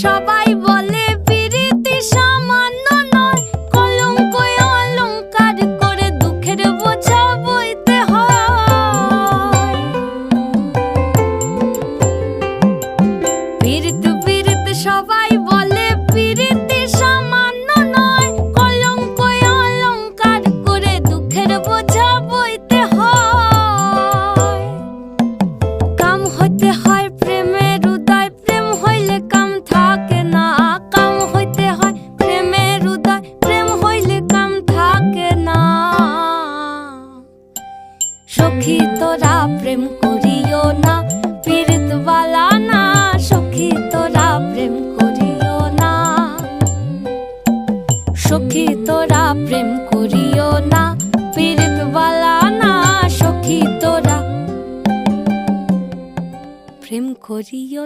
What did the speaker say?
সবাই বলে পিরিতি সামান্য নয়, কলঙ্ক অলংকার করে দুঃখের বোঝা বইতে হয়। পিরিত পিরিত সবাই বলে পিরিতি সামান্য নয়, কলঙ্ক অলংকার করে দুঃখের বোঝা বইতে হয়। কাম হইতে হয় প্রেমের উদয়, প্রেম হইলে কাম থাকে না। কাম হইতে হয় প্রেমের উদয়, প্রেম হইলে কাম থাকে না। সখী তোরা প্রেম করিও না, পীড়িত বালা না। সখী তোরা প্রেম করিও না, সখী তোরা প্রেম করিও না, পীড়িত বালা না। সখী তোরা প্রেম করিও